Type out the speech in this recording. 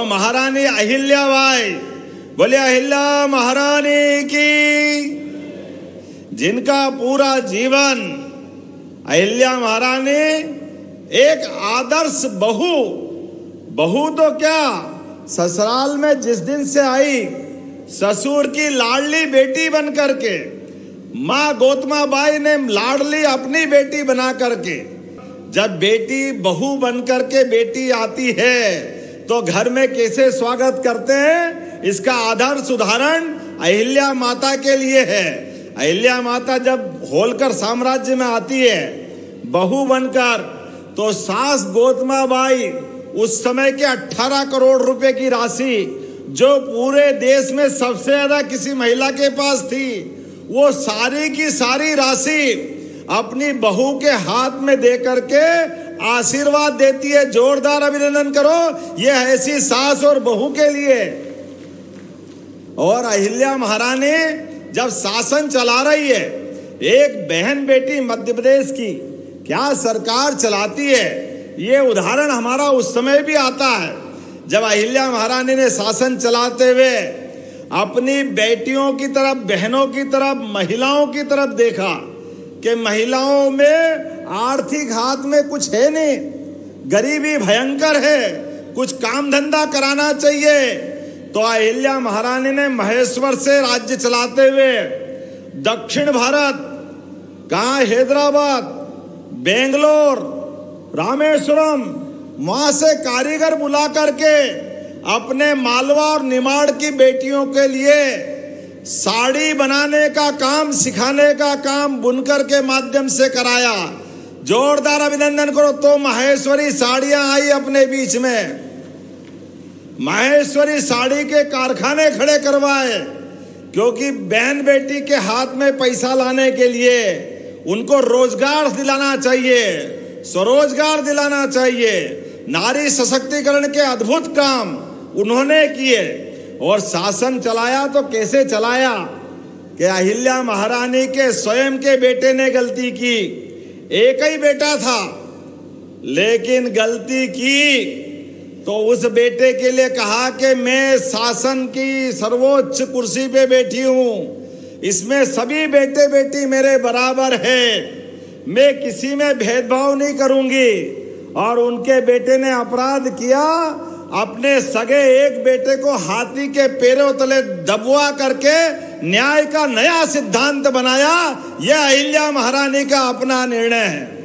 महारानी अहिल्याबाई, बोले अहिल्या महारानी की। जिनका पूरा जीवन अहिल्या महारानी एक आदर्श बहू तो क्या, ससुराल में जिस दिन से आई ससुर की लाडली बेटी बन करके, माँ गौतमा बाई ने लाडली अपनी बेटी बना करके, जब बेटी बहू बन करके बेटी आती है तो घर में कैसे स्वागत करते हैं, इसका आदर्श उदाहरण अहिल्या माता के लिए है। अहिल्या माता जब होलकर साम्राज्य में आती है बहू बनकर, तो सास गौतमा बाई उस समय के 18 करोड़ रुपए की राशि, जो पूरे देश में सबसे ज्यादा किसी महिला के पास थी, वो सारी की सारी राशि अपनी बहू के हाथ में दे करके आशीर्वाद देती है। जोरदार अभिनंदन करो ये ऐसी सास और बहू के लिए। और अहिल्या महारानी जब शासन चला रही है, एक बहन बेटी मध्य प्रदेश की क्या सरकार चलाती है, ये उदाहरण हमारा उस समय भी आता है जब अहिल्या महारानी ने शासन चलाते हुए अपनी बेटियों की तरफ, बहनों की तरफ, महिलाओं की तरफ देखा कि महिलाओं में आर्थिक हाथ में कुछ है नहीं, गरीबी भयंकर है, कुछ काम धंधा कराना चाहिए। तो अहिल्या महारानी ने महेश्वर से राज्य चलाते हुए दक्षिण भारत, कहाँ, हैदराबाद, बेंगलोर, रामेश्वरम, वहां से कारीगर बुला करके अपने मालवा और निमाड़ की बेटियों के लिए साड़ी बनाने का काम, सिखाने का काम बुनकर के माध्यम से कराया। जोरदार अभिनंदन करो। तो माहेश्वरी साड़ियां आई अपने बीच में, माहेश्वरी साड़ी के कारखाने खड़े करवाए, क्योंकि बहन बेटी के हाथ में पैसा लाने के लिए उनको रोजगार दिलाना चाहिए, स्वरोजगार दिलाना चाहिए। नारी सशक्तिकरण के अद्भुत काम उन्होंने किए और शासन चलाया। तो कैसे चलाया कि अहिल्या महारानी के स्वयं के बेटे ने गलती की, एक ही बेटा था, लेकिन गलती की तो उस बेटे के लिए कहा कि मैं शासन की सर्वोच्च कुर्सी पे बैठी हूं, इसमें सभी बेटे बेटी मेरे बराबर है, मैं किसी में भेदभाव नहीं करूंगी। और उनके बेटे ने अपराध किया, अपने सगे एक बेटे को हाथी के पैरों तले दबवा करके न्याय का नया सिद्धांत बनाया। यह अहिल्या महारानी का अपना निर्णय है।